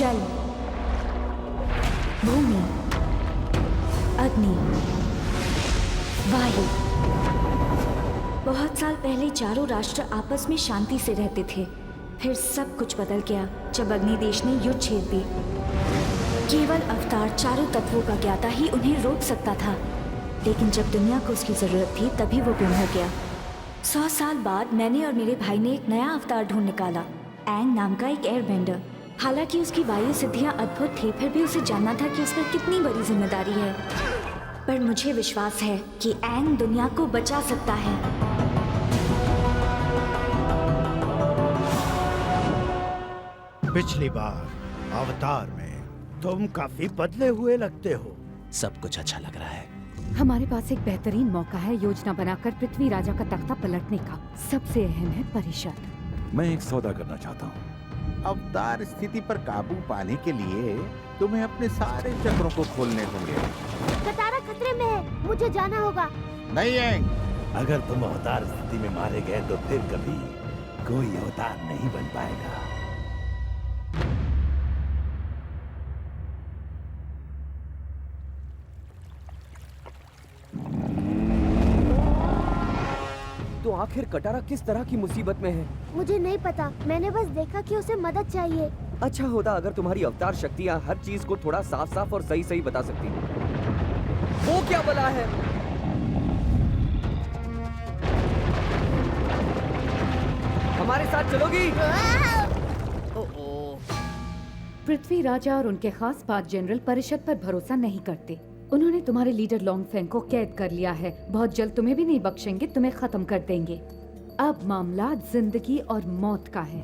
जल, भूमि, अग्नि, वायु। बहुत साल पहले चारों राष्ट्र आपस में शांति से रहते थे। फिर सब कुछ बदल गया जब अग्निदेश ने युद्ध छेड़ दी। केवल अवतार चारों तत्वों का ज्ञाता ही उन्हें रोक सकता था, लेकिन जब दुनिया को उसकी जरूरत थी तभी वो गुम हो गया। 100 साल बाद मैंने और मेरे भाई ने एक नया अवतार ढूंढ निकाला, एंग नाम का एक एयरबेंडर। हालांकि उसकी वायु सिद्धियां अद्भुत थी, फिर भी उसे जानना था कि उस पर कितनी बड़ी जिम्मेदारी है। पर मुझे विश्वास है कि एंग दुनिया को बचा सकता है। पिछली बार अवतार में तुम काफी बदले हुए लगते हो। सब कुछ अच्छा लग रहा है। हमारे पास एक बेहतरीन मौका है योजना बनाकर पृथ्वी राजा का तख्ता पलटने का। सबसे अहम है परिषद। मैं एक सौदा करना चाहता हूँ। अवतार स्थिति पर काबू पाने के लिए तुम्हें अपने सारे चक्रों को खोलने होंगे। कटारा खतरे में है, मुझे जाना होगा। नहीं एंग, अगर तुम अवतार स्थिति में मारे गए तो फिर कभी कोई अवतार नहीं बन पाएगा। तो आखिर कटारा किस तरह की मुसीबत में है? मुझे नहीं पता, मैंने बस देखा कि उसे मदद चाहिए। अच्छा होता अगर तुम्हारी अवतार शक्तियाँ हर चीज को थोड़ा साफ साफ और सही सही बता सकती। वो क्या बला है? हमारे साथ चलोगी? पृथ्वी राजा और उनके खास बात जनरल परिषद पर भरोसा नहीं करते। उन्होंने तुम्हारे लीडर लॉन्गफेंग को कैद कर लिया है। बहुत जल्द तुम्हें भी नहीं बख्शेंगे, तुम्हें खत्म कर देंगे। अब मामला जिंदगी और मौत का है।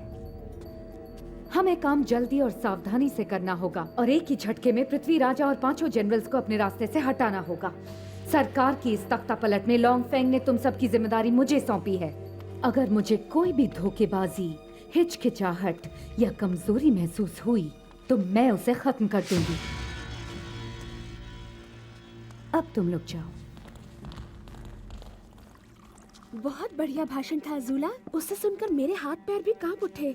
हमें काम जल्दी और सावधानी से करना होगा और एक ही झटके में पृथ्वी राजा और 5 जनरल्स को अपने रास्ते से हटाना होगा। सरकार की इस तख्ता पलट में लॉन्गफेंग ने तुम सबकी जिम्मेदारी मुझे सौंपी है। अगर मुझे कोई भी धोखेबाजी, हिचकिचाहट या कमजोरी महसूस हुई तो मैं उसे खत्म कर दूंगी। अब तुम लोग जाओ। बहुत बढ़िया भाषण था अज़ूला। उसे सुनकर मेरे हाथ पैर भी कांप उठे।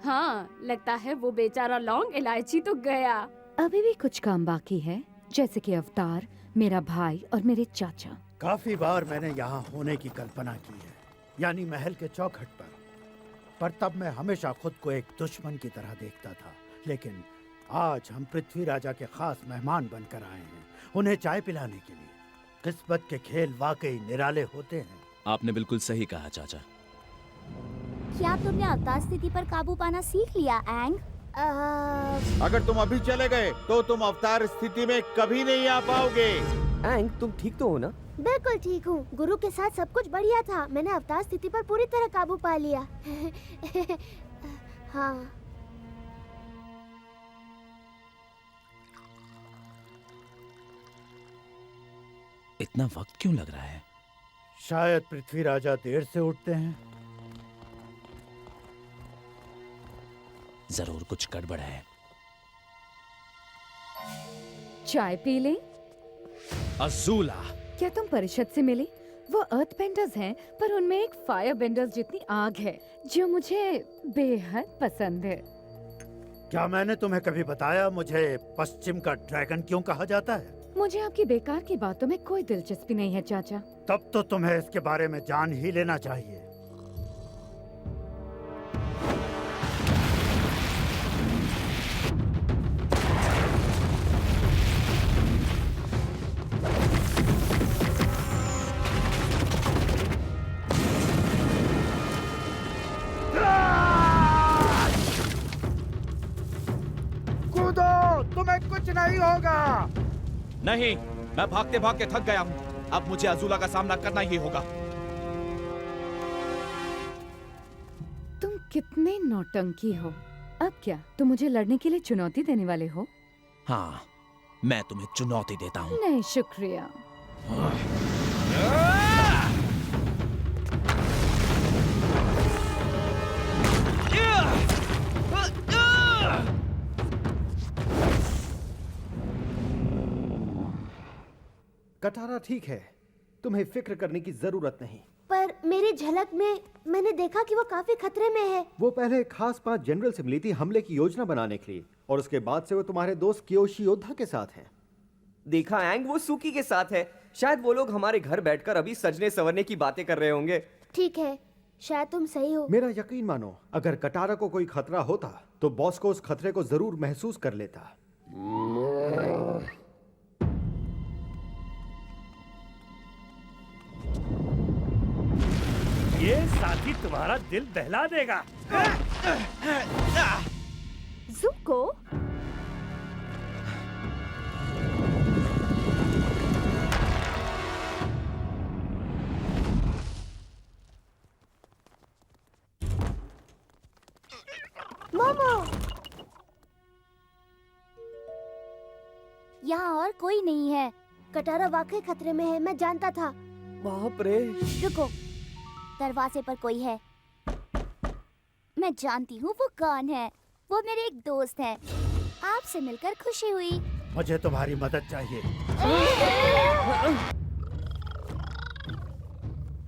हाँ, लगता है वो बेचारा लौंग इलायची तो गया। अभी भी कुछ काम बाकी है, जैसे कि अवतार, मेरा भाई और मेरे चाचा। काफी बार मैंने यहाँ होने की कल्पना की है, यानी महल के चौखट पर तब मैं हमेशा खुद को एक दुश्मन की तरह देखता था। लेकिन आज हम पृथ्वी राजा के खास मेहमान बनकर आए हैं, उन्हें चाय पिलाने के लिए। किस्मत के खेल वाकई निराले होते हैं। आपने बिल्कुल सही कहा चाचा। क्या तुमने अवतार स्थिति पर काबू पाना सीख लिया एंग? अगर तुम अभी चले गए तो तुम अवतार स्थिति में कभी नहीं आ पाओगे। एंग, तुम ठीक तो हो ना? बिल्कुल ठीक हूँ। गुरु के साथ सब कुछ बढ़िया था। मैंने अवतार स्थिति पर पूरी तरह काबू पा लिया। हाँ। इतना वक्त क्यों लग रहा है? शायद पृथ्वी राजा देर से उठते हैं। जरूर कुछ गड़बड़ है। चाय पी लें? अज़ूला, क्या तुम परिषद से मिले? वो अर्थ बेंडर्स हैं, पर उनमें एक फायर बेंडर्स जितनी आग है, जो मुझे बेहद पसंद है। क्या मैंने तुम्हें कभी बताया मुझे पश्चिम का ड्रैगन क्यों कहा जाता है? मुझे आपकी बेकार की बातों में कोई दिलचस्पी नहीं है चाचा। तब तो तुम्हें इसके बारे में जान ही लेना चाहिए। कूदो, तुम्हें कुछ नहीं होगा। नहीं, मैं भागते भागते थक गया हूँ। अब मुझे अज़ूला का सामना करना ही होगा। तुम कितने नौटंकी हो। अब क्या तुम मुझे लड़ने के लिए चुनौती देने वाले हो? हाँ, मैं तुम्हें चुनौती देता हूँ। नहीं शुक्रिया। कटारा ठीक है, तुम्हें फिक्र करने की जरूरत नहीं। पर मेरी झलक में मैंने देखा कि वो काफी खतरे में है। वो पहले खास 5 जनरल से मिली थी हमले की योजना बनाने के लिए। और उसके बाद से वो तुम्हारे दोस्त कियोशी योद्धा के साथ हैं। देखा एंग, वो सुकी के साथ है। शायद वो लोग हमारे घर बैठकर अभी सजने संवरने की बातें कर रहे होंगे। ठीक है, शायद तुम सही हो। मेरा यकीन मानो, अगर कटारा को कोई खतरा होता तो बॉस को उस खतरे को जरूर महसूस कर लेता। ये साथी तुम्हारा दिल बहला देगा। ज़ुको, मोमो, यहाँ और कोई नहीं है। कटारा वाकई खतरे में है, मैं जानता था। बाप रे। रुको, दरवाजे पर कोई है। मैं जानती हूँ वो कौन है। वो मेरे एक दोस्त है। आपसे मिलकर खुशी हुई। मुझे तुम्हारी मदद चाहिए।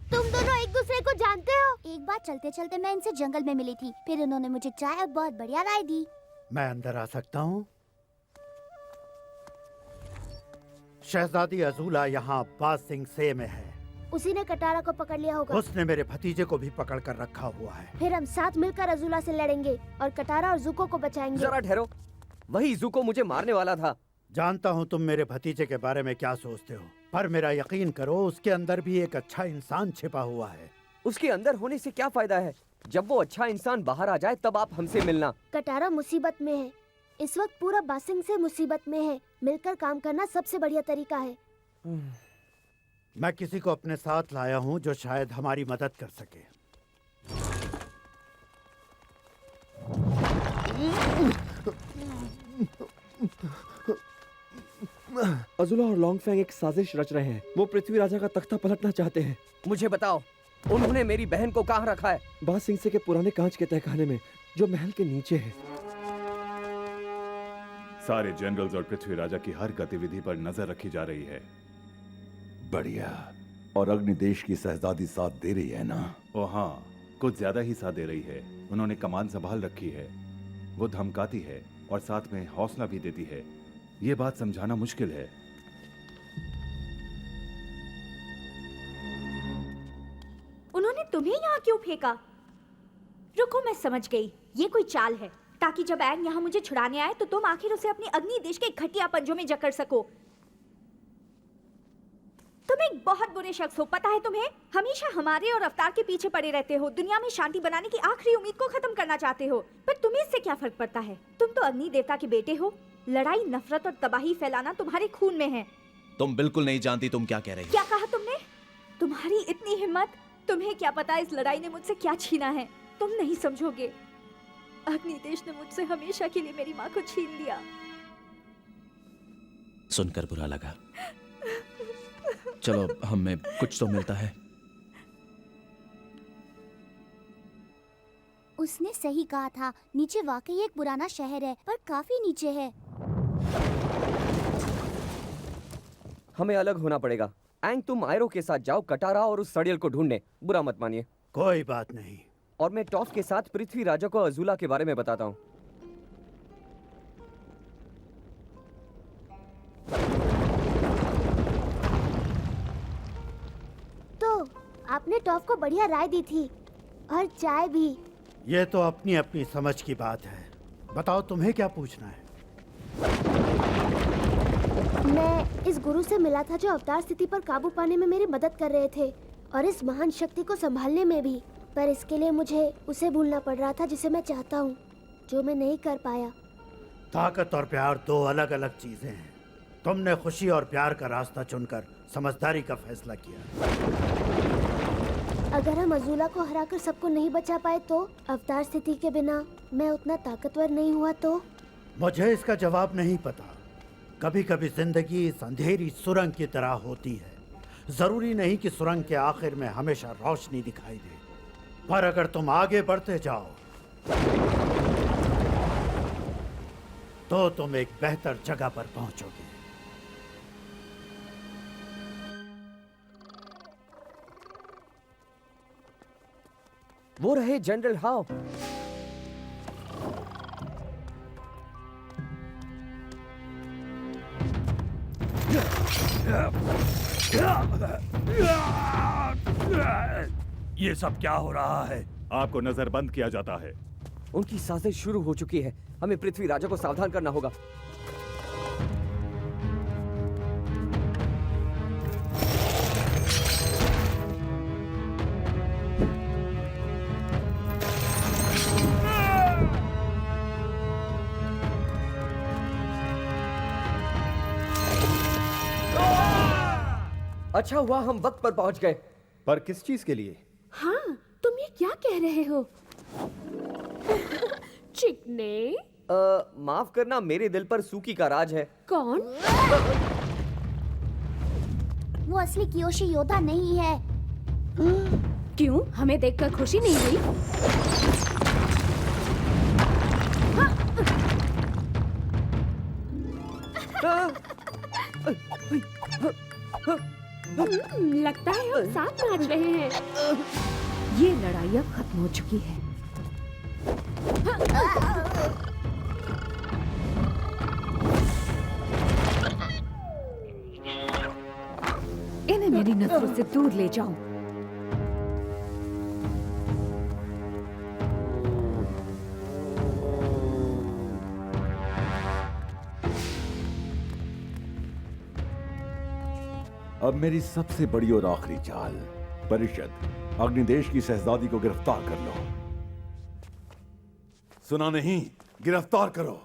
तुम दोनों एक दूसरे को जानते हो? एक बार चलते चलते मैं इनसे जंगल में मिली थी, फिर उन्होंने मुझे चाय और बहुत बढ़िया राय दी। मैं अंदर आ सकता हूँ? शहजादी अजूला यहाँ बाज सिंह से में है। उसी ने कटारा को पकड़ लिया होगा। उसने मेरे भतीजे को भी पकड़ कर रखा हुआ है। फिर हम साथ मिलकर अजूला से लड़ेंगे और कटारा और ज़ुको को बचाएंगे। जरा ठहरो, वही ज़ुको मुझे मारने वाला था। जानता हूँ तुम मेरे भतीजे के बारे में क्या सोचते हो, पर मेरा यकीन करो, उसके अंदर भी एक अच्छा इंसान छिपा हुआ है। उसके अंदर होने से क्या फायदा है? जब वो अच्छा इंसान बाहर आ जाए तब आप हमसे मिलना। कटारा मुसीबत में है। इस वक्त पूरा बासिंग से मुसीबत में है। मिलकर काम करना सबसे बढ़िया तरीका है। मैं किसी को अपने साथ लाया हूँ जो शायद हमारी मदद कर सके। अजुला और लॉन्गफैंग एक साजिश रच रहे हैं। वो पृथ्वी राजा का तख्ता पलटना चाहते हैं। मुझे बताओ, उन्होंने मेरी बहन को कहाँ रखा है? बाज सिंह से के पुराने कांच के तहखाने में, जो महल के नीचे है। सारे जनरल्स और पृथ्वी राजा की हर गतिविधि पर नजर रखी जा रही है। बढ़िया। और अग्निदेश की शहजादी साथ दे रही है ना? ओ हाँ, कुछ ज्यादा ही साथ दे रही है। उन्होंने कमान संभाल रखी है। वो धमकाती है और साथ में हौसला भी देती है। ये बात समझाना मुश्किल है। उन्होंने तुम्हें यहाँ क्यों फेंका? रुको, मैं समझ गई। ये कोई चाल है ताकि जब एंग यहाँ मुझे छुड़ाने आए तो तुम आखिर उसे अपनी अग्नि देश के घटिया पंजों में जकड़ सको। तुम एक बहुत बुरे शख्स हो, पता है तुम्हें? हमेशा हमारे और अवतार के पीछे पड़े रहते हो। दुनिया में शांति बनाने की आखिरी उम्मीद को खत्म करना चाहते हो, पर तुम्हें इससे क्या फर्क पड़ता है? तुम तो अग्नि देवता के बेटे हो। लड़ाई, नफरत और तबाही फैलाना तुम्हारे खून में है। तुम बिल्कुल नहीं जानती तुम क्या कह रही हो। क्या कहा तुमने? तुम्हारी इतनी हिम्मत? तुम्हें क्या पता इस लड़ाई ने मुझसे क्या छीना है? तुम नहीं समझोगे। अग्निदेश ने मुझसे हमेशा के लिए मेरी माँ को छीन लिया। सुनकर बुरा लगा। चलो, हमें कुछ तो मिलता है। उसने सही कहा था। नीचे वाकई एक पुराना शहर है, पर काफी नीचे है। हमें अलग होना पड़ेगा। एंग, तुम आयरो के साथ जाओ कटारा और उस सड़ियल को ढूंढने। बुरा मत मानिए। कोई बात नहीं। और मैं टॉफ के साथ पृथ्वी राजा को अजूला के बारे में बताता हूँ। तो आपने टॉफ को बढ़िया राय दी थी, और चाय भी। ये तो अपनी अपनी समझ की बात है। बताओ, तुम्हें क्या पूछना है? मैं इस गुरु से मिला था जो अवतार स्थिति पर काबू पाने में मेरी मदद कर रहे थे, और इस महान शक्ति को संभालने में भी। पर इसके लिए मुझे उसे भूलना पड़ रहा था जिसे मैं चाहता हूँ, जो मैं नहीं कर पाया। ताकत और प्यार दो अलग अलग चीजें हैं। तुमने खुशी और प्यार का रास्ता चुनकर समझदारी का फैसला किया। अगर हम अजूला को हराकर सबको नहीं बचा पाए तो? अवतार स्थिति के बिना मैं उतना ताकतवर नहीं हुआ तो? मुझे इसका जवाब नहीं पता। कभी कभी जिंदगी इस अंधेरी सुरंग की तरह होती है। जरूरी नहीं कि सुरंग के आखिर में हमेशा रोशनी दिखाई दे, पर अगर तुम आगे बढ़ते जाओ तो तुम एक बेहतर जगह पर पहुंचोगे। वो रहे जनरल हाओ। ये सब क्या हो रहा है? आपको नजरबंद किया जाता है। उनकी साजिश शुरू हो चुकी है। हमें पृथ्वी राजा को सावधान करना होगा। अच्छा हुआ हम वक्त पर पहुंच गए। पर किस चीज के लिए? हाँ, तुम ये क्या कह रहे हो? चिकने? माफ करना, मेरे दिल पर सूकी का राज है। कौन? वो असली कियोशी योद्धा नहीं है। क्यों? हमें देखकर खुशी नहीं हुई? लगता है हम साथ नाच रहे हैं। ये लड़ाई अब खत्म हो चुकी है। इन्हें मेरी नजरों से दूर ले जाओ। अब मेरी सबसे बड़ी और आखिरी चाल, परिषद, अग्निदेश की शहजादी को गिरफ्तार कर लो। सुना नहीं? गिरफ्तार करो।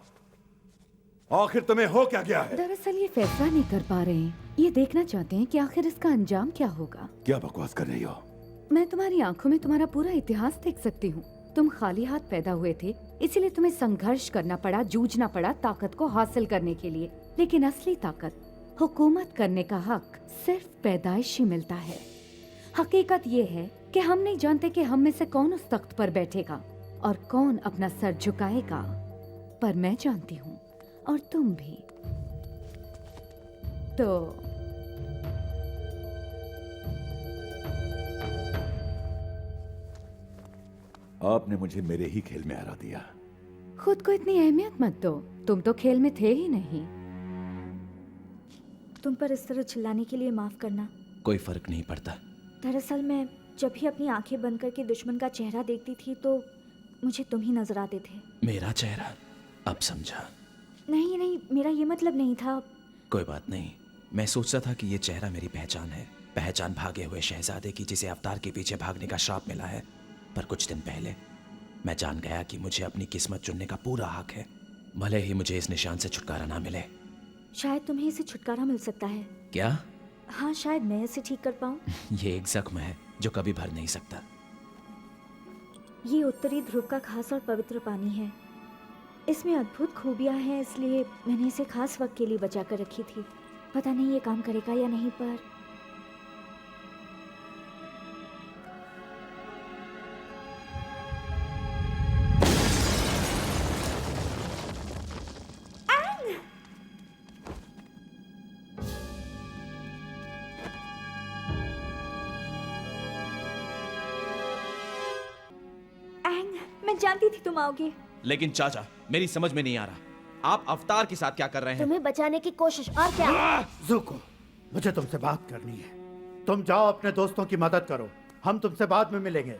आखिर तुम्हें हो क्या गया है? दरअसल ये फैसला नहीं कर पा रहे हैं। ये देखना चाहते हैं कि आखिर इसका अंजाम क्या होगा। क्या बकवास कर रही हो? मैं तुम्हारी आंखों में तुम्हारा पूरा इतिहास देख सकती हूँ। तुम खाली हाथ पैदा हुए थे, इसीलिए तुम्हें संघर्ष करना पड़ा, जूझना पड़ा ताकत को हासिल करने के लिए। लेकिन असली ताकत, हुकूमत करने का हक सिर्फ पैदाइशी मिलता है। हकीकत ये है कि हम नहीं जानते कि हम में से कौन उस तख्त पर बैठेगा और कौन अपना सर झुकाएगा, पर मैं जानती हूँ और तुम भी। तो आपने मुझे मेरे ही खेल में हरा दिया। खुद को इतनी अहमियत मत दो, तुम तो खेल में थे ही नहीं। तुम पर इस तरह चिल्लाने के लिए माफ करना। कोई फर्क नहीं पड़ता। दरअसल मैं जब भी अपनी आंखें बंद करके दुश्मन का चेहरा देखती थी तो मुझे तुम ही नजर आते थे। मेरा चेहरा? अब समझा। नहीं नहीं, मेरा ये मतलब नहीं था। कोई बात नहीं। मैं सोचता था कि ये चेहरा मेरी पहचान है, पहचान भागे हुए शहजादे की जिसे अवतार के पीछे भागने का श्राप मिला है। पर कुछ दिन पहले मैं जान गया कि मुझे अपनी किस्मत चुनने का पूरा हक है, भले ही मुझे इस निशान से छुटकारा ना मिले। शायद तुम्हें इसे छुटकारा मिल सकता है। क्या? हाँ, शायद मैं इसे ठीक कर पाऊँ। ये एक जख्म है जो कभी भर नहीं सकता। ये उत्तरी ध्रुव का खास और पवित्र पानी है। इसमें अद्भुत खूबियाँ हैं, इसलिए मैंने इसे खास वक्त के लिए बचा कर रखी थी। पता नहीं ये काम करेगा या नहीं, पर मैं जानती थी तुम आओगे। लेकिन चाचा, मेरी समझ में नहीं आ रहा, आप अवतार के साथ क्या कर रहे हैं? तुम्हें बचाने की कोशिश, और क्या? ज़ुको, मुझे तुमसे बात करनी है। तुम जाओ अपने दोस्तों की मदद करो, हम तुमसे बाद में मिलेंगे।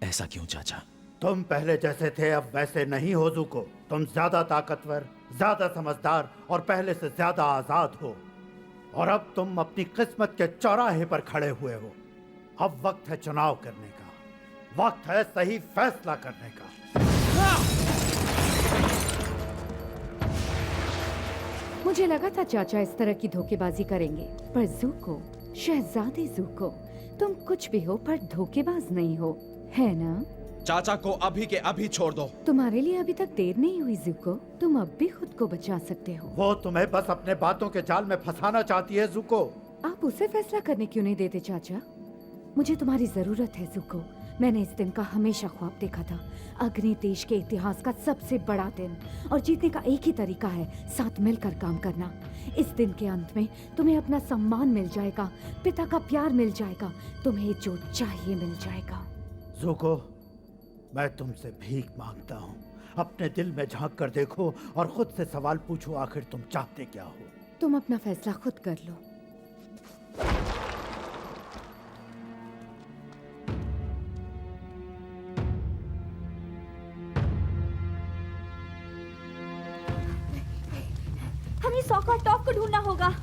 ऐसा क्यों चाचा? तुम पहले जैसे थे अब वैसे नहीं हो ज़ुको। तुम ज्यादा ताकतवर, ज्यादा समझदार और पहले से ज्यादा आजाद हो। और अब तुम अपनी किस्मत के चौराहे पर खड़े हुए हो। अब वक्त है चुनाव करने का, वक्त है सही फैसला करने का। मुझे लगा था चाचा इस तरह की धोखेबाजी करेंगे, पर ज़ुको, शहजादी ज़ुको, तुम कुछ भी हो पर धोखेबाज नहीं हो, है ना? चाचा को अभी के अभी छोड़ दो। तुम्हारे लिए अभी तक देर नहीं हुई ज़ुको, तुम अब भी खुद को बचा सकते हो। वो तुम्हें बस अपने बातों के जाल में फंसाना चाहती है ज़ुको। आप उसे फैसला करने क्यों नहीं देते चाचा? मुझे तुम्हारी जरूरत है ज़ुको। मैंने इस दिन का हमेशा ख्वाब देखा था, अग्नि देश के इतिहास का सबसे बड़ा दिन, और जीतने का एक ही तरीका है, साथ मिलकर काम करना। इस दिन के अंत में तुम्हें अपना सम्मान मिल जाएगा, पिता का प्यार मिल जाएगा, तुम्हें जो चाहिए मिल जाएगा। ज़ुको, मैं तुमसे भीख मांगता हूँ। अपने दिल में झांक कर देखो और खुद से सवाल पूछो, आखिर तुम चाहते क्या हो? तुम अपना फैसला खुद कर लो। हमें सॉक और टॉप को ढूंढना होगा।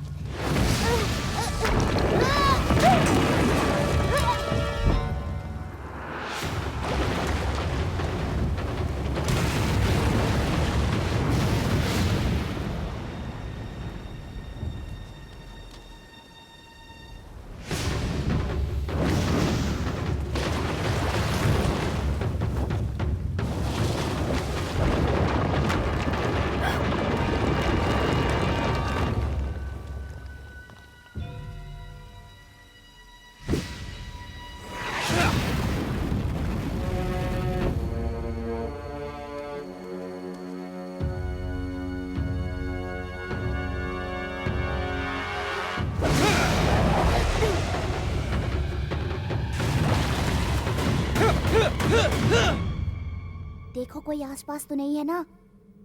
देखो कोई आसपास तो नहीं है ना?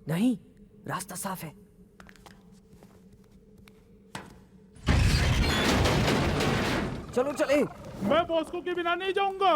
नहीं, रास्ता साफ है। चलो चले। मैं बॉस्को के बिना नहीं जाऊंगा।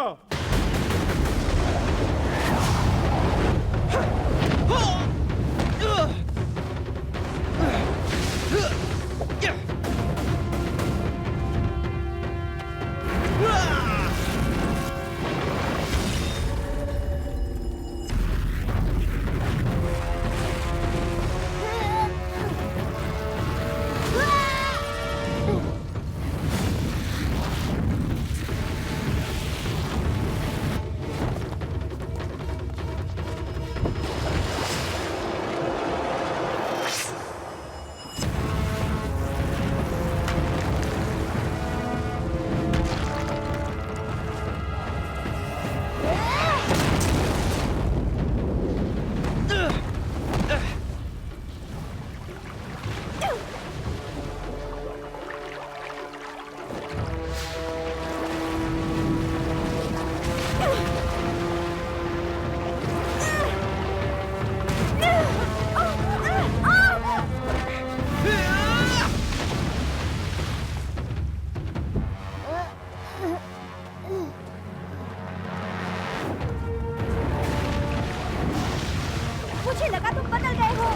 मुझे लगा तुम बदल गए हो।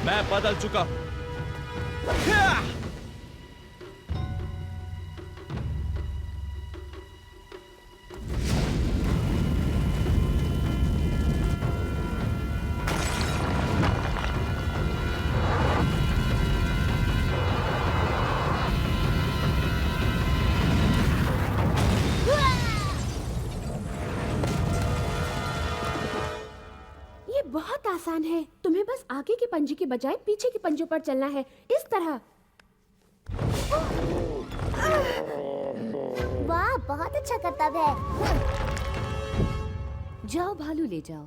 मैं बदल चुका। ये बहुत आसान है। तुम्हें बस आगे के पंजे के बजाय पीछे के पंजों पर चलना है, इस तरह। वाह, बहुत अच्छा करतब है। जाओ भालू ले जाओ।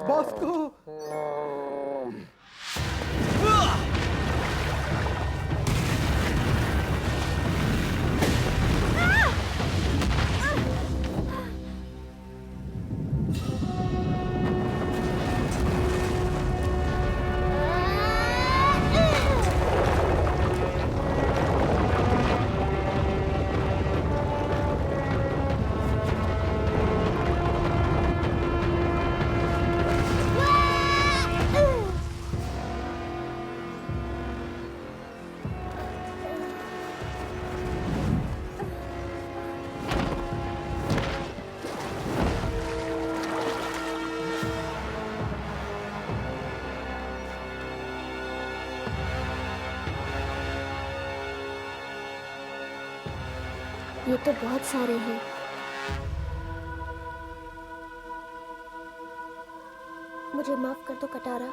बॉस्को! ये तो बहुत सारे हैं। मुझे माफ कर दो कटारा।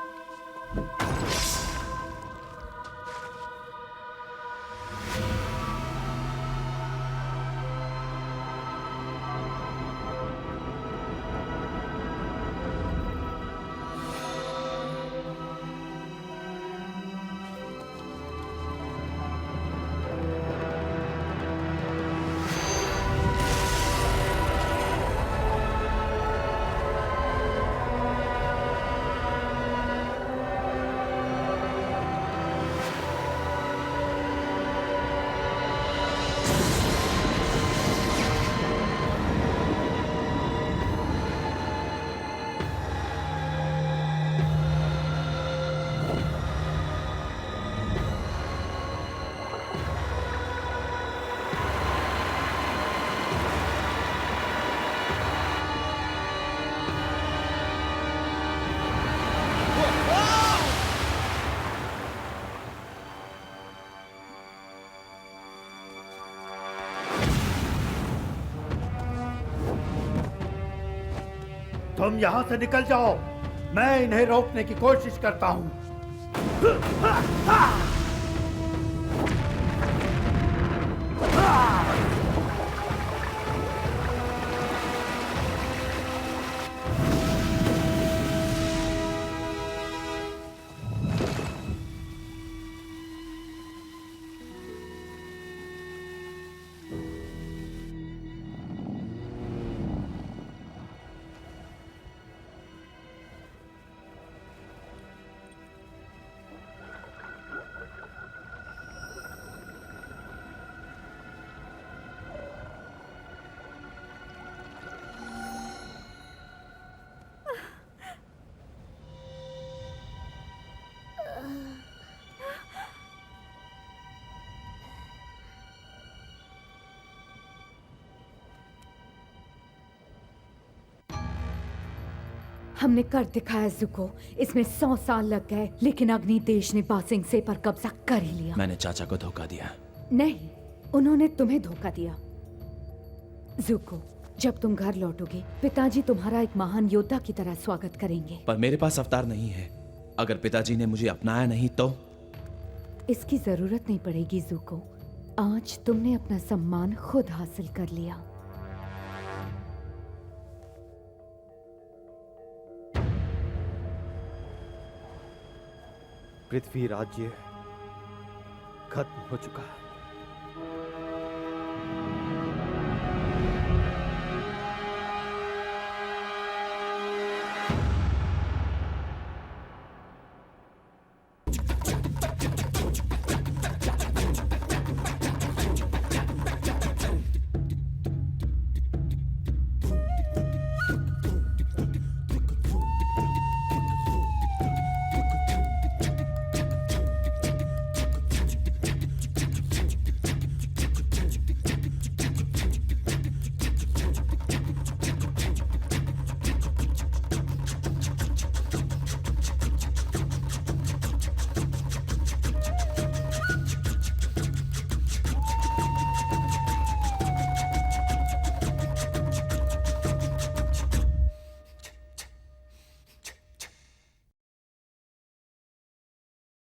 तुम यहाँ से निकल जाओ, मैं इन्हें रोकने की कोशिश करता हूँ। हमने कर दिखाया जुको। इसमें 100 साल लग गए, लेकिन अग्नि देश ने बासिंग से पर कब्जा कर ही लिया। मैंने चाचा को धोखा दिया। नहीं, उन्होंने तुम्हें धोखा दिया। जुको, जब तुम घर लौटोगे, पिताजी तुम्हारा एक महान योद्धा की तरह स्वागत करेंगे। पर मेरे पास अवतार नहीं है। अगर पिताजी ने मुझे अपनाया नहीं तो? इसकी जरूरत नहीं पड़ेगी जुको। आज तुमने अपना सम्मान खुद हासिल कर लिया। पृथ्वी राज्य खत्म हो चुका है।